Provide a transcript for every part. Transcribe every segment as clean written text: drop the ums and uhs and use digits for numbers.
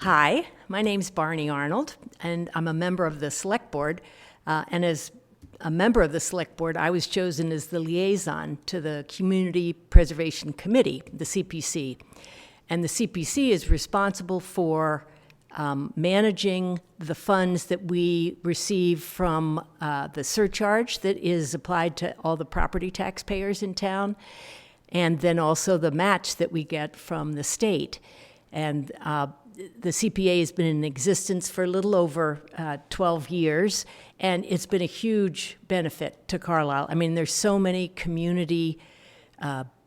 Hi, my name's Barney Arnold, and I'm a member of the Select Board. And as a member of the Select Board, I was chosen as the liaison to the Community Preservation Committee, the CPC. And the CPC is responsible for managing the funds that we receive from the surcharge that is applied to all the property taxpayers in town, and then also the match that we get from the state. And the CPA has been in existence for a little over 12 years, and it's been a huge benefit to Carlisle. I mean, there's so many community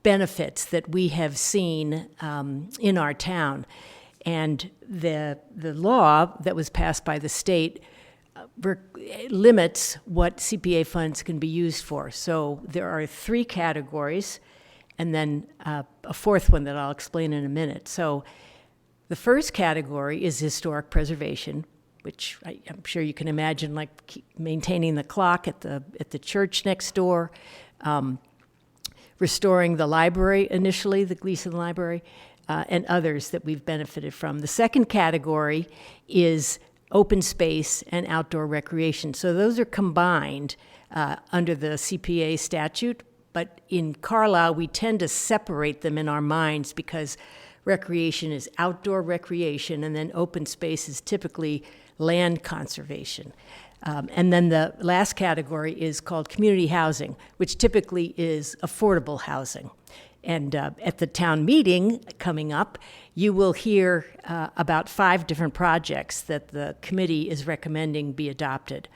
benefits that we have seen in our town. And the law that was passed by the state limits what CPA funds can be used for. So there are 3 categories, and then a fourth one that I'll explain in a minute. So the first category is historic preservation, which I'm sure you can imagine, like maintaining the clock at the church next door, restoring the library initially, the Gleason Library, and others that we've benefited from. The second category is open space and outdoor recreation. So those are combined under the CPA statute, but in Carlisle, we tend to separate them in our minds because recreation is outdoor recreation, and then open space is typically land conservation. And then the last category is called community housing, which typically is affordable housing. And at the town meeting coming up, you will hear about 5 different projects that the committee is recommending be adopted.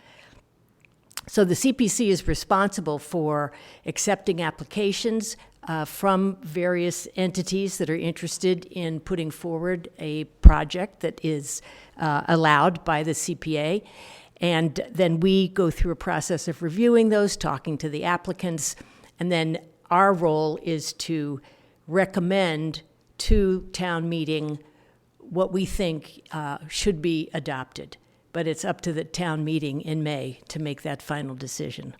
So the CPC is responsible for accepting applications from various entities that are interested in putting forward a project that is allowed by the CPA. And then we go through a process of reviewing those, talking to the applicants, and then our role is to recommend to town meeting what we think should be adopted. But it's up to the town meeting in May to make that final decision.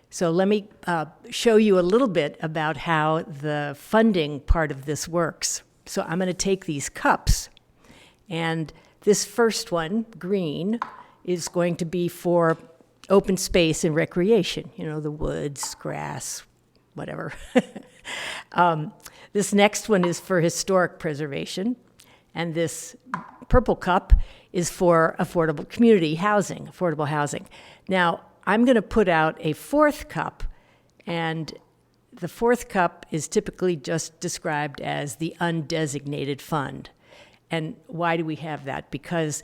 So let me show you a little bit about how the funding part of this works. So I'm going to take these cups, and this first one, green, is going to be for open space and recreation, you know, the woods, grass, whatever. This next one is for historic preservation, and this purple cup is for affordable community housing, affordable housing. Now, I'm going to put out a 4th cup, and the 4th cup is typically just described as the undesignated fund. And why do we have that? Because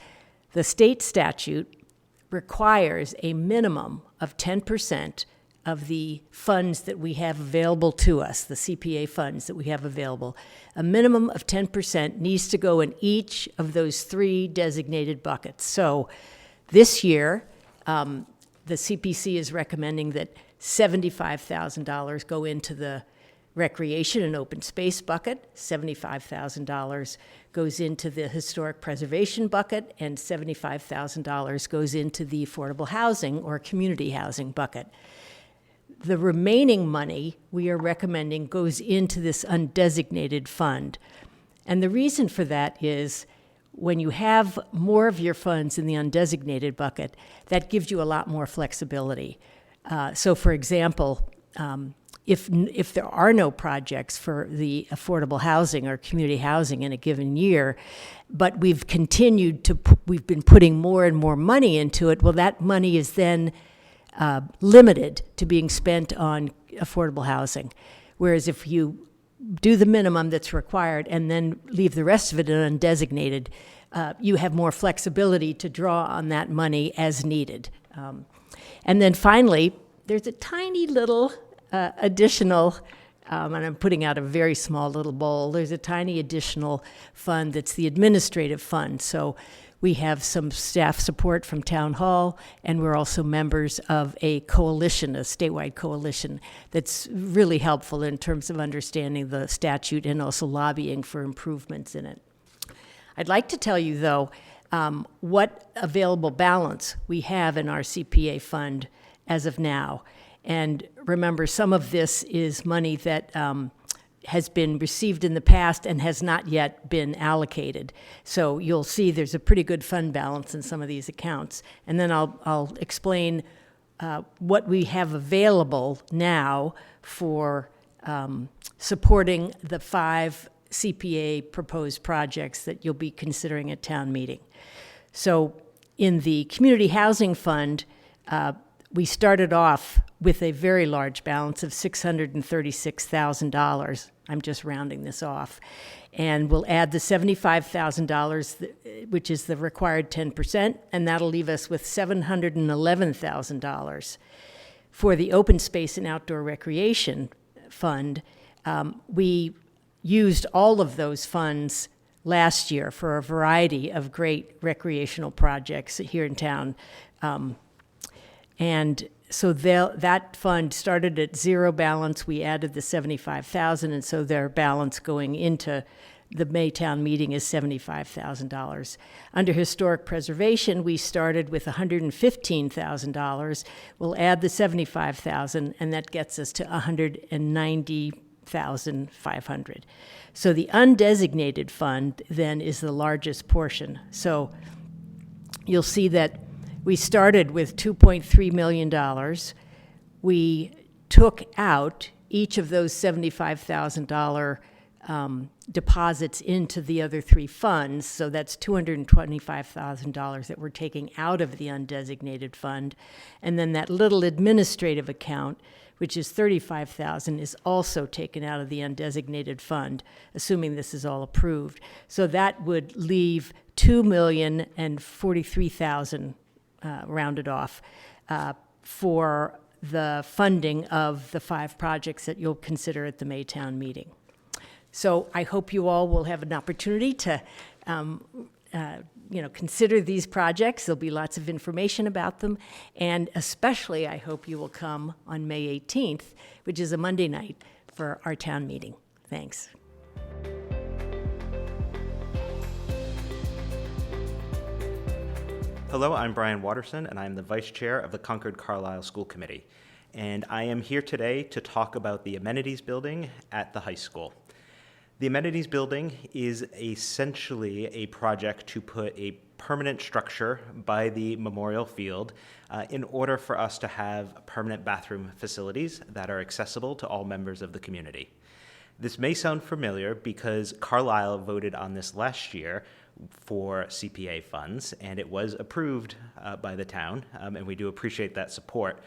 the state statute requires a minimum of 10% of the funds that we have available to us, the CPA funds that we have available. A minimum of 10% needs to go in each of those 3 designated buckets. So this year, the CPC is recommending that $75,000 go into the recreation and open space bucket, $75,000 goes into the historic preservation bucket, and $75,000 goes into the affordable housing or community housing bucket. The remaining money we are recommending goes into this undesignated fund. And the reason for that is when you have more of your funds in the undesignated bucket, that gives you a lot more flexibility. So for example, if there are no projects for the affordable housing or community housing in a given year, but we've been putting more and more money into it, well, that money is then limited to being spent on affordable housing. Whereas if you do the minimum that's required and then leave the rest of it undesignated, you have more flexibility to draw on that money as needed. And then finally, there's a tiny little additional, and I'm putting out a very small little bowl, there's a tiny additional fund that's the administrative fund. So we have some staff support from Town Hall, and we're also members of a coalition, a statewide coalition, that's really helpful in terms of understanding the statute and also lobbying for improvements in it. I'd like to tell you, though, what available balance we have in our CPA fund as of now. And remember, some of this is money that has been received in the past and has not yet been allocated. So you'll see there's a pretty good fund balance in some of these accounts. And then I'll explain what we have available now for supporting the 5 CPA proposed projects that you'll be considering at town meeting. So in the Community Housing Fund, we started off with a very large balance of $636,000. I'm just rounding this off. And we'll add the $75,000, which is the required 10%, and that'll leave us with $711,000. For the Open Space and Outdoor Recreation Fund, we used all of those funds last year for a variety of great recreational projects here in town. And so that fund started at zero balance. We added the $75,000, and so their balance going into the May town meeting is $75,000. Under historic preservation, we started with $115,000. We'll add the $75,000, and that gets us to $190,500. So the undesignated fund then is the largest portion. So you'll see that we started with $2.3 million. We took out each of those $75,000 deposits into the other 3 funds, so that's $225,000 that we're taking out of the undesignated fund. And then that little administrative account, which is $35,000, is also taken out of the undesignated fund, assuming this is all approved. So that would leave $2,043,000, rounded off, for the funding of the 5 projects that you'll consider at the May town meeting. So I hope you all will have an opportunity to consider these projects. There'll be lots of information about them, and especially I hope you will come on May 18th, which is a Monday night, for our town meeting. Thanks. Hello, I'm Brian Watterson, and I'm the Vice Chair of the Concord Carlisle School Committee. And I am here today to talk about the amenities building at the high school. The amenities building is essentially a project to put a permanent structure by the memorial field in order for us to have permanent bathroom facilities that are accessible to all members of the community. This may sound familiar because Carlisle voted on this last year for CPA funds, and it was approved by the town, and we do appreciate that support.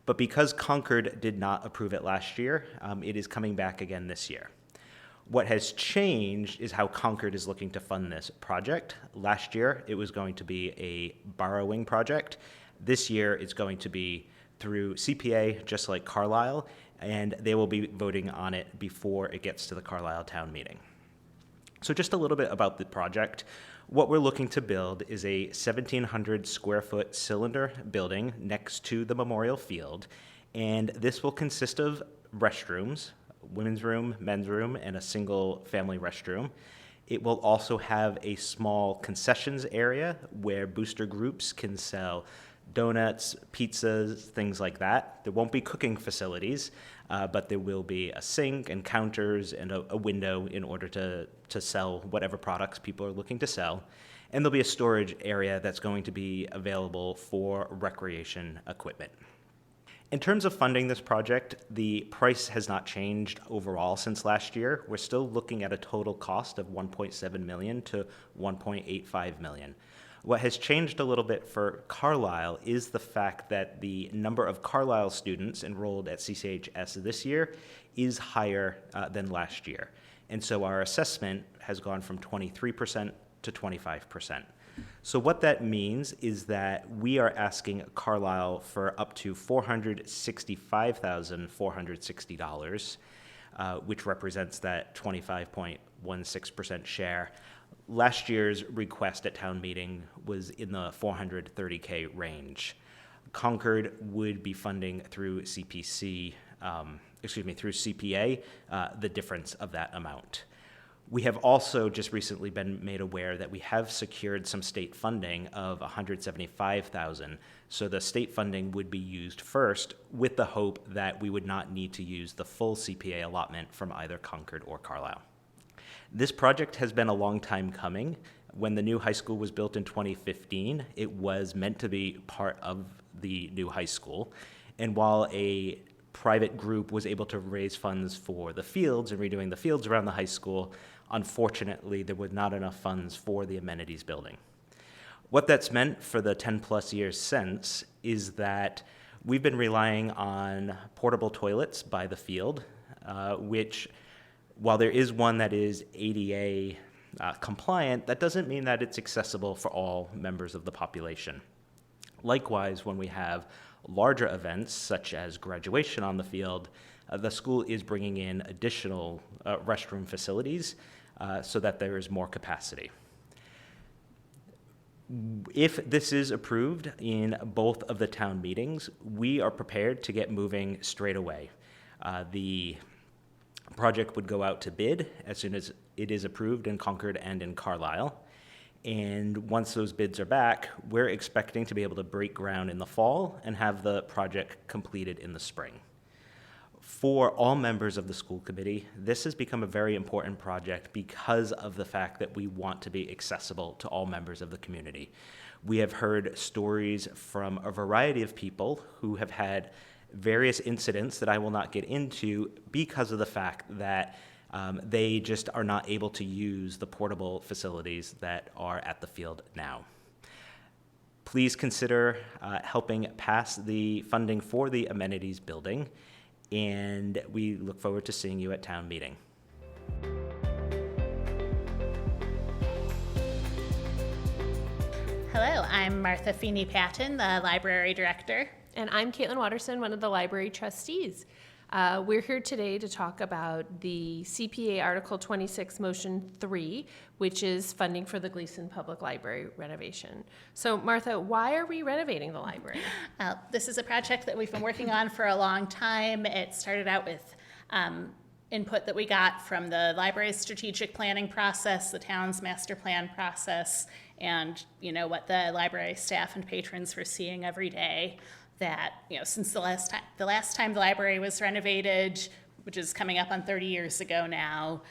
But because Concord did not approve it last year, it is coming back again this year. What has changed is how Concord is looking to fund this project. Last year, it was going to be a borrowing project. This year, it's going to be through CPA, just like Carlisle, and they will be voting on it before it gets to the Carlisle town meeting. So just a little bit about the project. What we're looking to build is a 1,700 square foot cylinder building next to the memorial field, and this will consist of restrooms, women's room, men's room, and a single family restroom. It will also have a small concessions area where booster groups can sell donuts, pizzas, things like that. There won't be cooking facilities, but there will be a sink and counters and a window in order to sell whatever products people are looking to sell. And there'll be a storage area that's going to be available for recreation equipment. In terms of funding this project, the price has not changed overall since last year. We're still looking at a total cost of $1.7 million to $1.85 million. What has changed a little bit for Carlisle is the fact that the number of Carlisle students enrolled at CCHS this year is higher than last year. And so our assessment has gone from 23% to 25%. So what that means is that we are asking Carlisle for up to $465,460, which represents that 25.16% share. Last year's request at town meeting was in the $430K range. Concord would be funding through CPA, the difference of that amount. We have also just recently been made aware that we have secured some state funding of $175,000. So the state funding would be used first with the hope that we would not need to use the full CPA allotment from either Concord or Carlisle. This project has been a long time coming. When the new high school was built in 2015, it was meant to be part of the new high school. And while a private group was able to raise funds for the fields and redoing the fields around the high school, unfortunately, there was not enough funds for the amenities building. What that's meant for the 10 plus years since is that we've been relying on portable toilets by the field, which, while there is one that is ADA compliant, that doesn't mean that it's accessible for all members of the population. Likewise, when we have larger events such as graduation on the field, the school is bringing in additional restroom facilities so that there is more capacity. If this is approved in both of the town meetings, we are prepared to get moving straight away. The project would go out to bid as soon as it is approved in Concord and in Carlisle. And once those bids are back, we're expecting to be able to break ground in the fall and have the project completed in the spring. For all members of the school committee, this has become a very important project because of the fact that we want to be accessible to all members of the community. We have heard stories from a variety of people who have had various incidents that I will not get into because of the fact that they just are not able to use the portable facilities that are at the field now. Please consider helping pass the funding for the amenities building, and we look forward to seeing you at town meeting. Hello, I'm Martha Feeney-Patton, the library director. And I'm Caitlin Watterson, one of the library trustees. We're here today to talk about the CPA Article 26 Motion 3, which is funding for the Gleason Public Library renovation. So Martha, why are we renovating the library? This is a project that we've been working on for a long time. It started out with input that we got from the library's strategic planning process, the town's master plan process, and what the library staff and patrons were seeing every day. That since the last time the library was renovated, which is coming up on 30 years ago now,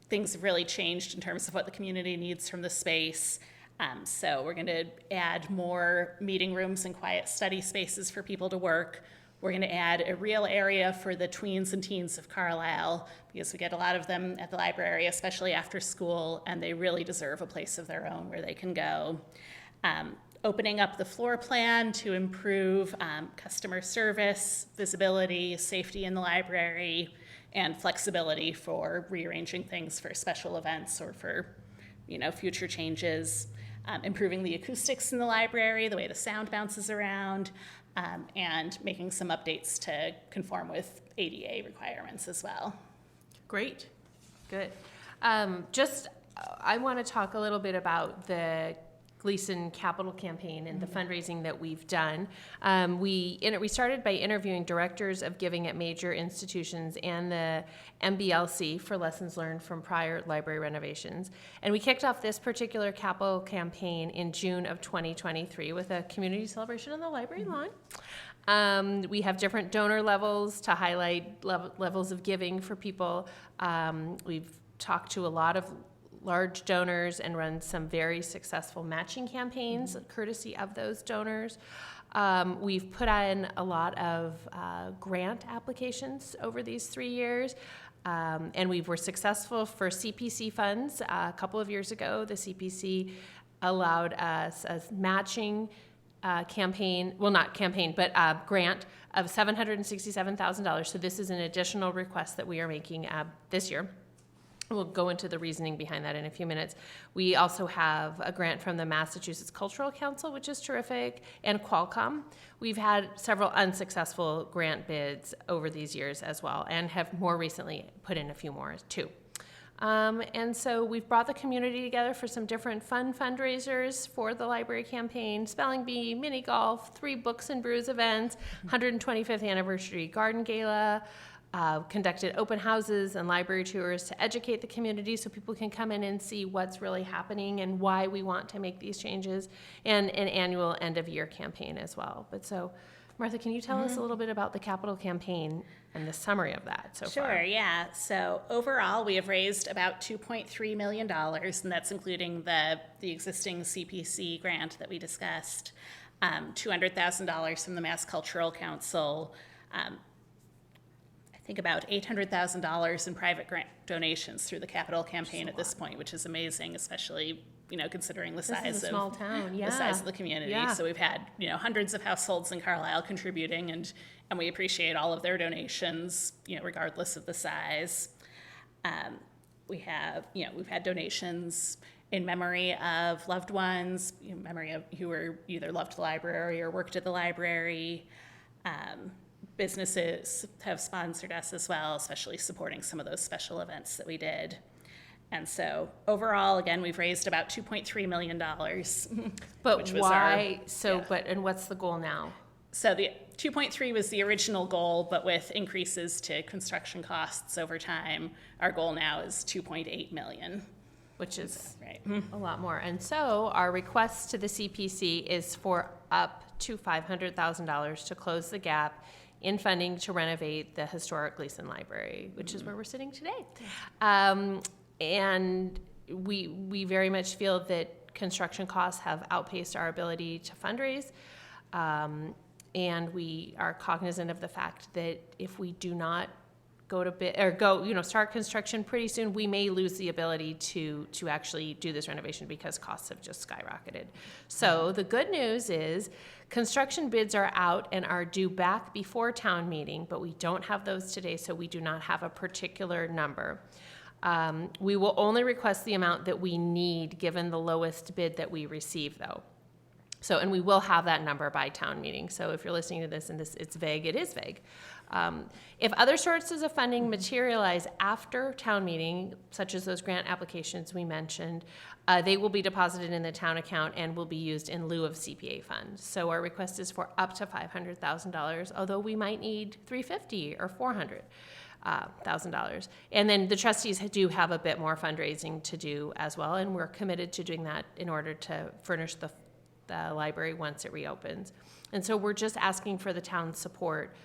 things have really changed in terms of what the community needs from the space. So we're going to add more meeting rooms and quiet study spaces for people to work. We're going to add a real area for the tweens and teens of Carlisle, because we get a lot of them at the library, especially after school, and they really deserve a place of their own where they can go. Opening up the floor plan to improve customer service, visibility, safety in the library, and flexibility for rearranging things for special events or for future changes. Improving the acoustics in the library, the way the sound bounces around, and making some updates to conform with ADA requirements as well. Great, good. I want to talk a little bit about the Gleason Capital Campaign and the fundraising that we've done. We started by interviewing directors of giving at major institutions and the MBLC for lessons learned from prior library renovations. And we kicked off this particular capital campaign in June of 2023 with a community celebration on the library lawn. We have different donor levels to highlight levels of giving for people. We've talked to a lot of large donors and run some very successful matching campaigns courtesy of those donors. We've put in a lot of grant applications over these 3 years, and we were successful for CPC funds. A couple of years ago, the CPC allowed us a matching grant of $767,000. So this is an additional request that we are making this year. We'll go into the reasoning behind that in a few minutes. We also have a grant from the Massachusetts Cultural Council, which is terrific, and Qualcomm. We've had several unsuccessful grant bids over these years as well, and have more recently put in a few more too. And so we've brought the community together for some different fun fundraisers for the library campaign: spelling bee, mini golf, 3 books and brews events, 125th anniversary garden gala, conducted open houses and library tours to educate the community so people can come in and see what's really happening and why we want to make these changes, and an annual end-of-year campaign as well. But so, Martha, can you tell us a little bit about the capital campaign and the summary of that so far? Sure, yeah. So overall, we have raised about $2.3 million, and that's including the existing CPC grant that we discussed, $200,000 from the Mass Cultural Council, I think about $800,000 in private grant donations through the capital campaign at this point, which is amazing, especially, considering the size This is a small town, yeah. the size of the community. Yeah. So we've had, hundreds of households in Carlisle contributing, and we appreciate all of their donations, regardless of the size. We've had donations in memory of loved ones, in memory of who were either loved the library or worked at the library. Businesses have sponsored us as well, especially supporting some of those special events that we did. And so overall, again, we've raised about $2.3 million. But which was why? yeah. And what's the goal now? So the 2.3 was the original goal, but with increases to construction costs over time, our goal now is 2.8 million. Which is Right. a lot more. And so our request to the CPC is for up to $500,000 to close the gap in funding to renovate the historic Gleason Library, which is where we're sitting today. And we very much feel that construction costs have outpaced our ability to fundraise. And we are cognizant of the fact that if we do not start construction pretty soon, we may lose the ability to actually do this renovation because costs have just skyrocketed. So the good news is construction bids are out and are due back before town meeting, but we don't have those today, so we do not have a particular number. We will only request the amount that we need given the lowest bid that we receive, though. So, and we will have that number by town meeting. So if you're listening to this and it's vague, it is vague. If other sources of funding materialize after town meeting, such as those grant applications we mentioned, they will be deposited in the town account and will be used in lieu of CPA funds. So our request is for up to $500,000, although we might need $350,000 or $400,000. And then the trustees do have a bit more fundraising to do as well, and we're committed to doing that in order to furnish the library once it reopens. And so we're just asking for the town's support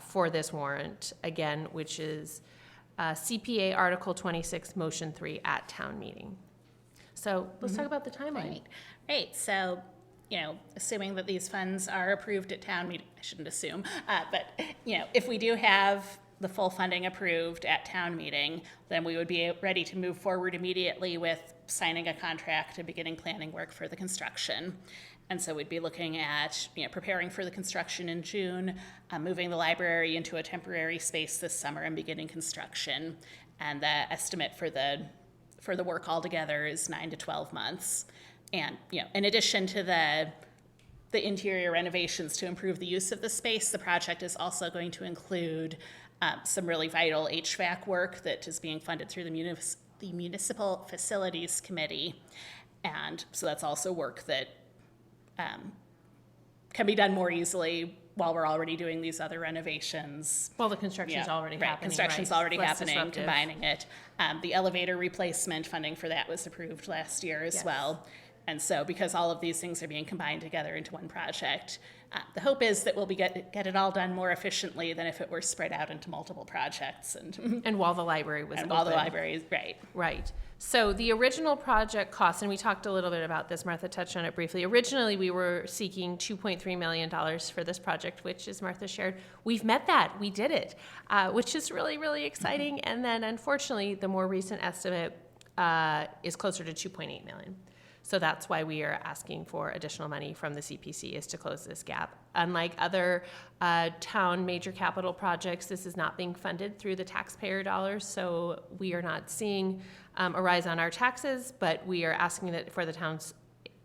for this warrant, again, which is CPA Article 26, Motion 3 at town meeting. So let's talk about the timeline. Right. So, assuming that these funds are approved at town meeting, I shouldn't assume, but, if we do have the full funding approved at town meeting, then we would be ready to move forward immediately with signing a contract and beginning planning work for the construction. And so we'd be looking at, preparing for the construction in June, moving the library into a temporary space this summer and beginning construction. And the estimate for the work altogether is 9 to 12 months. And, in addition to the interior renovations to improve the use of the space, the project is also going to include some really vital HVAC work that is being funded through the Municipal Facilities Committee. And so that's also work that can be done more easily while we're already doing these other renovations. Well, the construction's already happening, Construction's right? already Less happening, disruptive. combining it. The elevator replacement funding for that was approved last year as Yes. well. And so because all of these things are being combined together into one project, the hope is that we'll get it all done more efficiently than if it were spread out into multiple projects. And while the library was And open. while the library is, right. Right. So the original project cost, and we talked a little bit about this, Martha touched on it briefly. Originally, we were seeking $2.3 million for this project, which, as Martha shared, we've met that. We did it, which is really, really exciting. And then, unfortunately, the more recent estimate is closer to $2.8 million. So that's why we are asking for additional money from the CPC, is to close this gap. Unlike other town major capital projects, this is not being funded through the taxpayer dollars, so we are not seeing a rise on our taxes, but we are asking for the town's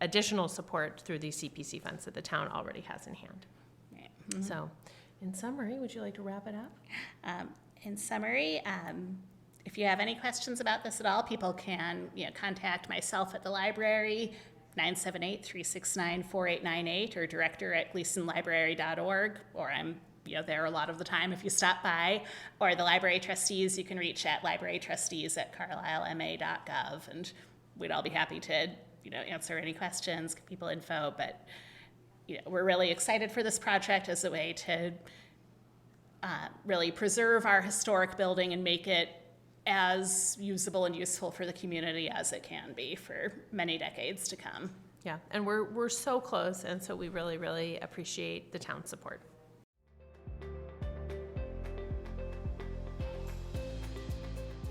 additional support through these CPC funds that the town already has in hand. Right. Mm-hmm. So, in summary, would you like to wrap it up? In summary, if you have any questions about this at all, people can contact myself at the library, 978-369-4898, or director at gleasonlibrary.org, or I'm there a lot of the time if you stop by, or the library trustees, you can reach at librarytrustees@carlislema.gov, and we'd all be happy to, answer any questions, give people info. But, we're really excited for this project as a way to really preserve our historic building and make it as usable and useful for the community as it can be for many decades to come. Yeah, and we're so close, and so we really, really appreciate the town's support.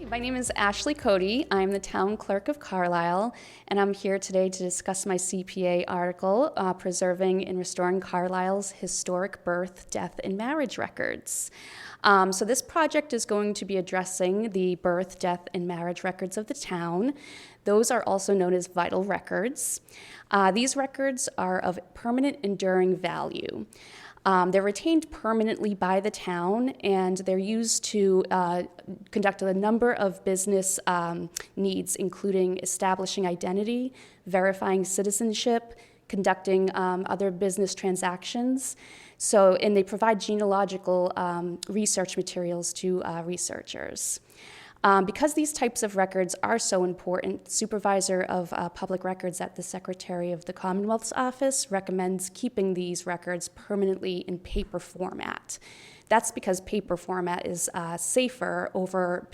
My name is Ashley Cody. I'm the town clerk of Carlisle, and I'm here today to discuss my CPA article, Preserving and Restoring Carlisle's Historic Birth, Death, and Marriage Records. So this project is going to be addressing the birth, death, and marriage records of the town. Those are also known as vital records. These records are of permanent, enduring value. They're retained permanently by the town, and they're used to conduct a number of business needs, including establishing identity, verifying citizenship, conducting other business transactions. And they provide genealogical research materials to researchers. Because these types of records are so important, Supervisor of Public Records at the Secretary of the Commonwealth's Office recommends keeping these records permanently in paper format. That's because paper format is safer over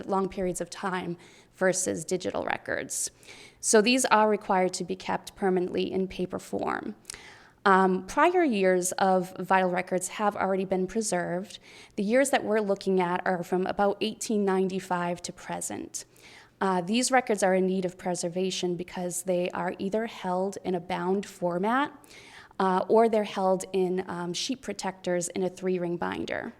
long periods of time versus digital records. So these are required to be kept permanently in paper form. Prior years of vital records have already been preserved. The years that we're looking at are from about 1895 to present. These records are in need of preservation because they are either held in a bound format or they're held in sheet protectors in a 3-ring binder.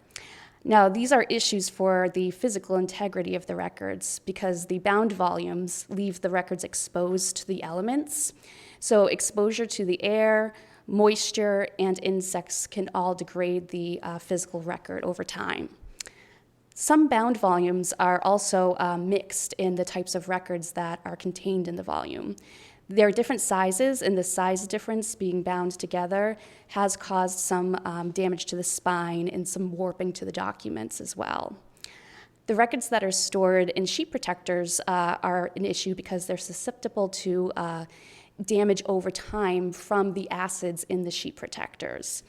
Now, these are issues for the physical integrity of the records because the bound volumes leave the records exposed to the elements. So exposure to the air, moisture, and insects can all degrade the physical record over time. Some bound volumes are also mixed in the types of records that are contained in the volume. There are different sizes, and the size difference being bound together has caused some damage to the spine and some warping to the documents as well. The records that are stored in sheet protectors are an issue because they're susceptible to damage over time from the acids in the sheet protectors.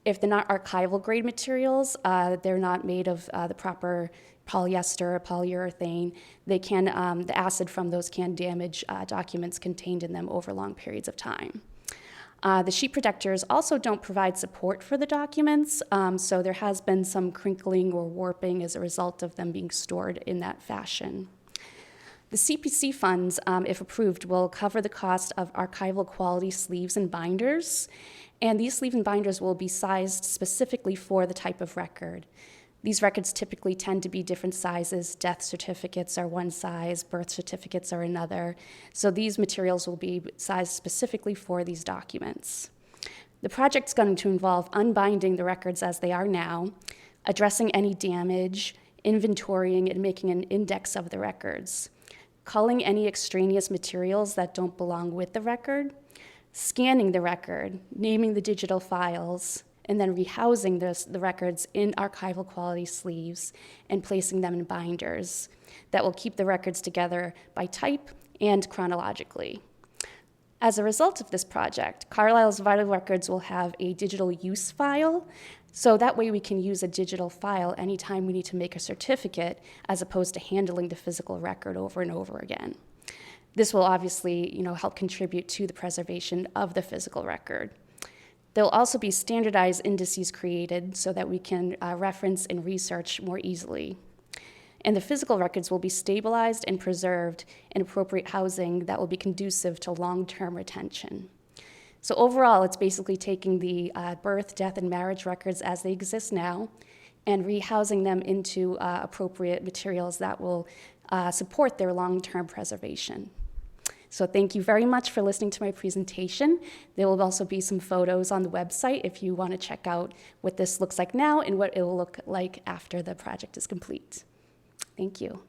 If they're not archival grade materials, they're not made of the proper polyester or polyurethane, the acid from those can damage documents contained in them over long periods of time. The sheet protectors also don't provide support for the documents, so there has been some crinkling or warping as a result of them being stored in that fashion. The CPC funds, if approved, will cover the cost of archival quality sleeves and binders, and these sleeves and binders will be sized specifically for the type of record. These records typically tend to be different sizes. Death certificates are one size, birth certificates are another, so these materials will be sized specifically for these documents. The project's going to involve unbinding the records as they are now, addressing any damage, inventorying and making an index of the records, culling any extraneous materials that don't belong with the record, scanning the record, naming the digital files, and then rehousing the records in archival quality sleeves and placing them in binders that will keep the records together by type and chronologically. As a result of this project, Carlisle's vital records will have a digital use file, so that way we can use a digital file anytime we need to make a certificate as opposed to handling the physical record over and over again. This will obviously, help contribute to the preservation of the physical record. There'll also be standardized indices created so that we can reference and research more easily. And the physical records will be stabilized and preserved in appropriate housing that will be conducive to long-term retention. So overall, it's basically taking the birth, death, and marriage records as they exist now and rehousing them into appropriate materials that will support their long-term preservation. So thank you very much for listening to my presentation. There will also be some photos on the website if you want to check out what this looks like now and what it will look like after the project is complete. Thank you.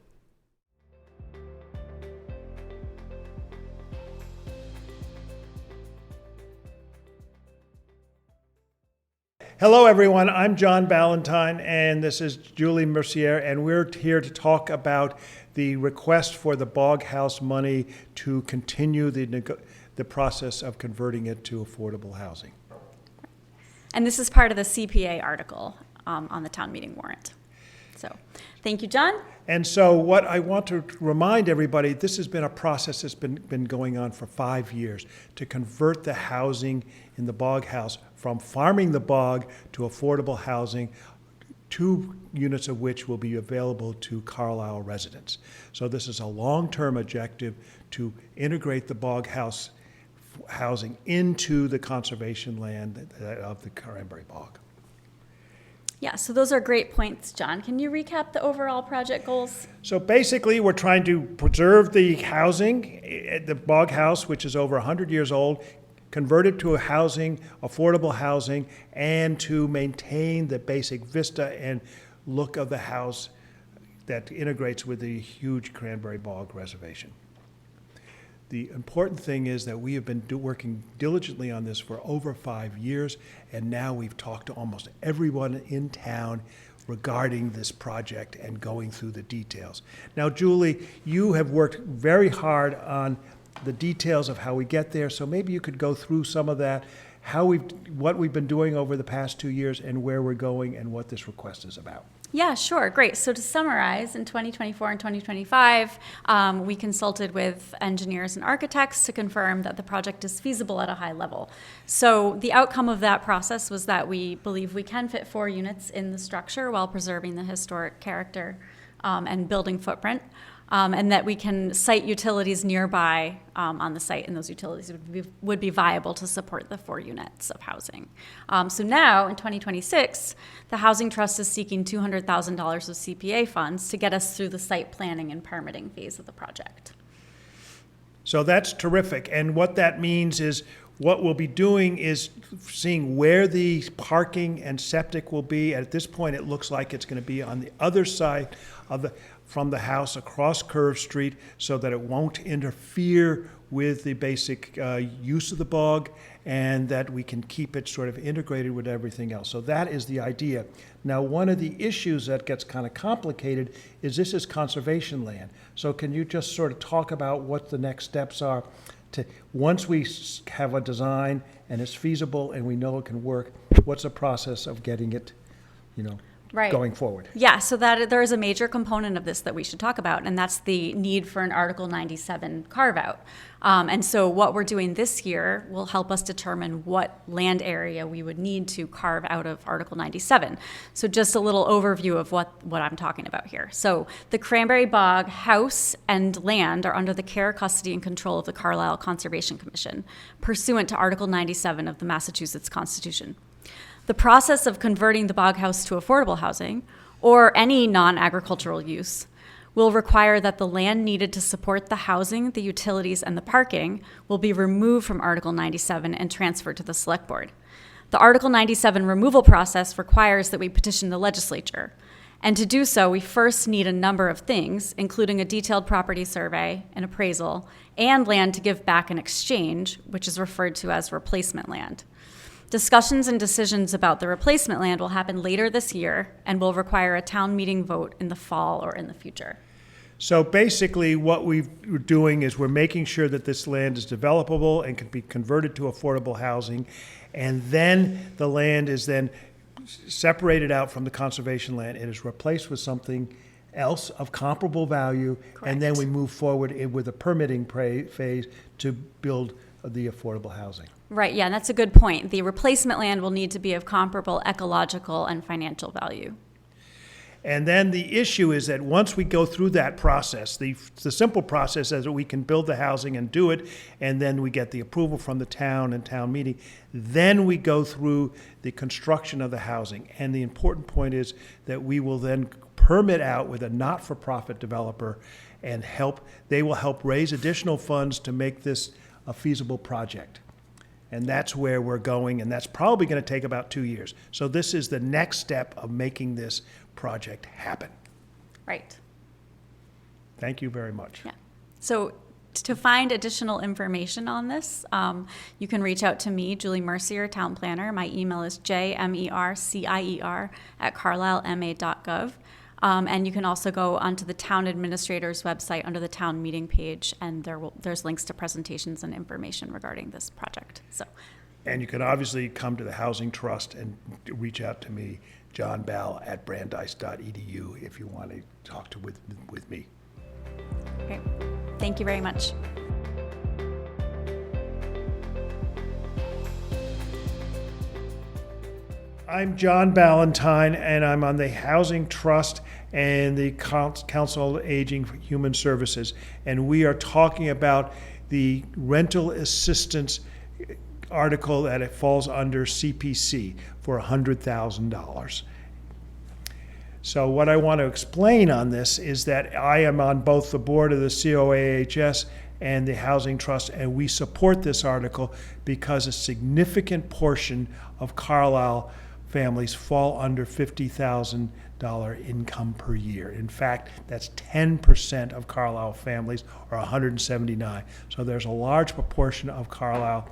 Hello, everyone. I'm John Ballantyne, and this is Julie Mercier, and we're here to talk about the request for the Bog House money to continue the process of converting it to affordable housing. And this is part of the CPA article on the town meeting warrant. So, thank you, John. And so what I want to remind everybody, this has been a process that's been going on for 5 years to convert the housing in the Bog House from farming the bog to affordable housing, 2 units of which will be available to Carlisle residents. So this is a long-term objective to integrate the Bog House housing into the conservation land of the Cranberry Bog. Yeah, so those are great points, John. Can you recap the overall project goals? So basically, we're trying to preserve the housing, the Bog House, which is over 100 years old, convert it to a housing, affordable housing, and to maintain the basic vista and look of the house that integrates with the huge Cranberry Bog reservation. The important thing is that we have been working diligently on this for over 5 years, and now we've talked to almost everyone in town regarding this project and going through the details. Now, Julie, you have worked very hard on the details of how we get there, so maybe you could go through some of that, what we've been doing over the past 2 years and where we're going and what this request is about. Yeah, sure. Great. So to summarize, in 2024 and 2025, we consulted with engineers and architects to confirm that the project is feasible at a high level. So the outcome of that process was that we believe we can fit 4 units in the structure while preserving the historic character and building footprint. And that we can site utilities nearby on the site, and those utilities would be viable to support the 4 units of housing. So now, in 2026, the Housing Trust is seeking $200,000 of CPA funds to get us through the site planning and permitting phase of the project. So that's terrific. And what that means is what we'll be doing is seeing where the parking and septic will be. At this point, it looks like it's going to be on the other side of from the house across Curve Street so that it won't interfere with the basic use of the bog, and that we can keep it sort of integrated with everything else. So that is the idea. Now, one of the issues that gets kind of complicated is this is conservation land. So can you just sort of talk about what the next steps are to, once we have a design and it's feasible and we know it can work, what's the process of getting it, Right. going forward? Yeah, so that there is a major component of this that we should talk about, and that's the need for an Article 97 carve-out. And so what we're doing this year will help us determine what land area we would need to carve out of Article 97. So just a little overview of what I'm talking about here. So the Cranberry Bog house and land are under the care, custody, and control of the Carlisle Conservation Commission, pursuant to Article 97 of the Massachusetts Constitution. The process of converting the bog house to affordable housing, or any non-agricultural use, will require that the land needed to support the housing, the utilities, and the parking will be removed from Article 97 and transferred to the Select Board. The Article 97 removal process requires that we petition the legislature. And to do so, we first need a number of things, including a detailed property survey, an appraisal, and land to give back in exchange, which is referred to as replacement land. Discussions and decisions about the replacement land will happen later this year and will require a town meeting vote in the fall or in the future. So basically, what we're doing is we're making sure that this land is developable and can be converted to affordable housing, and then the land is then separated out from the conservation land and is replaced with something else of comparable value. Correct. And then we move forward with a permitting phase to build the affordable housing. Right, yeah, and that's a good point. The replacement land will need to be of comparable ecological and financial value. And then the issue is that once we go through that process, the simple process is that we can build the housing and do it, and then we get the approval from the town and town meeting. Then we go through the construction of the housing. And the important point is that we will then permit out with a not-for-profit developer and they will help raise additional funds to make this a feasible project. And that's where we're going, and that's probably going to take about 2 years. So this is the next step of making this project happen. Right. Thank you very much. Yeah. So to find additional information on this, you can reach out to me, Julie Mercier, town planner. My email is jmercier@carlislema.gov. And you can also go onto the town administrator's website under the town meeting page, and there's links to presentations and information regarding this project. And you can obviously come to the Housing Trust and reach out to me, John Bell @brandeis.edu, if you want to talk with me. Okay. Thank you very much. I'm John Ballantyne, and I'm on the Housing Trust and the Council of Aging for Human Services. And we are talking about the rental assistance article that it falls under CPC for $100,000. So what I want to explain on this is that I am on both the board of the COAHS and the Housing Trust, and we support this article because a significant portion of Carlisle families fall under $50,000 income per year. In fact, that's 10% of Carlisle families, or 179. So there's a large proportion of Carlisle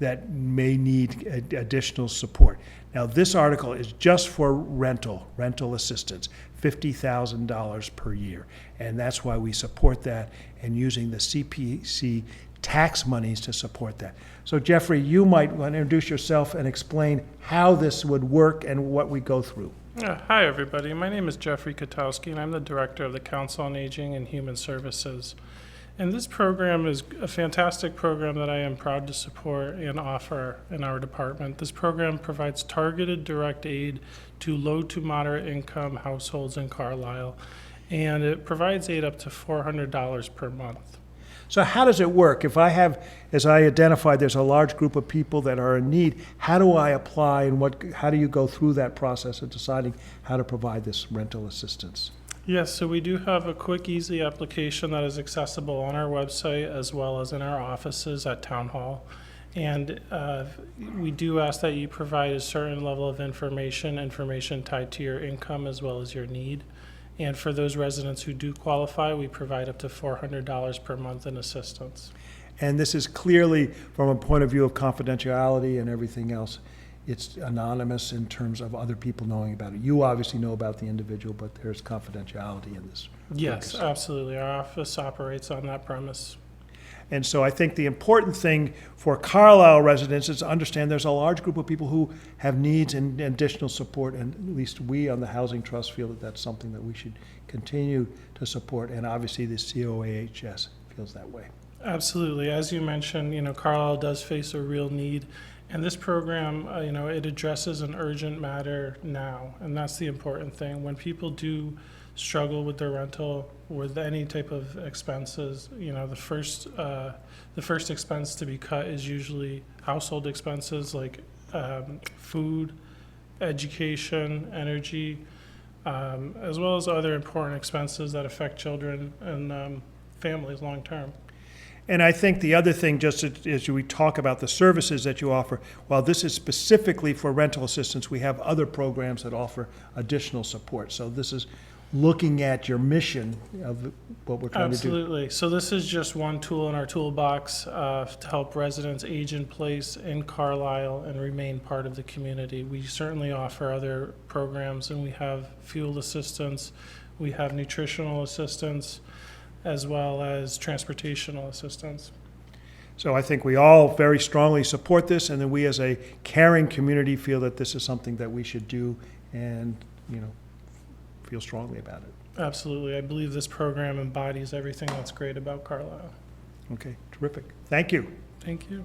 that may need additional support. Now, this article is just for rental assistance, $50,000 per year. And that's why we support that, and using the CPC tax monies to support that. So Jeffrey, you might want to introduce yourself and explain how this would work and what we go through. Hi, everybody. My name is Jeffrey Katowski, and I'm the Director of the Council on Aging and Human Services. And this program is a fantastic program that I am proud to support and offer in our department. This program provides targeted direct aid to low to moderate income households in Carlisle, and it provides aid up to $400 per month. So how does it work? If I have, as I identified, there's a large group of people that are in need, how do I apply, and how do you go through that process of deciding how to provide this rental assistance? Yes, so we do have a quick, easy application that is accessible on our website as well as in our offices at Town Hall. And we do ask that you provide a certain level of information tied to your income as well as your need. And for those residents who do qualify, we provide up to $400 per month in assistance. And this is clearly, from a point of view of confidentiality and everything else, it's anonymous in terms of other people knowing about it. You obviously know about the individual, but there's confidentiality in this. Yes, absolutely. Our office operates on that premise. And so I think the important thing for Carlisle residents is to understand there's a large group of people who have needs and additional support, and at least we on the Housing Trust feel that that's something that we should continue to support, and obviously the COAHS feels that way. Absolutely. As you mentioned, Carlisle does face a real need, and this program, it addresses an urgent matter now, and that's the important thing. When people do struggle with their rental, with any type of expenses, the first expense to be cut is usually household expenses like food, education, energy, as well as other important expenses that affect children and families long term. And I think the other thing, just as we talk about the services that you offer, while this is specifically for rental assistance, we have other programs that offer additional support. So this is looking at your mission of what we're trying to do. Absolutely. So this is just one tool in our toolbox to help residents age in place in Carlisle and remain part of the community. We certainly offer other programs, and we have fuel assistance, we have nutritional assistance, as well as transportational assistance. So I think we all very strongly support this, and then we as a caring community feel that this is something that we should do and, feel strongly about it. Absolutely. I believe this program embodies everything that's great about Carlisle. Okay, terrific. Thank you. Thank you.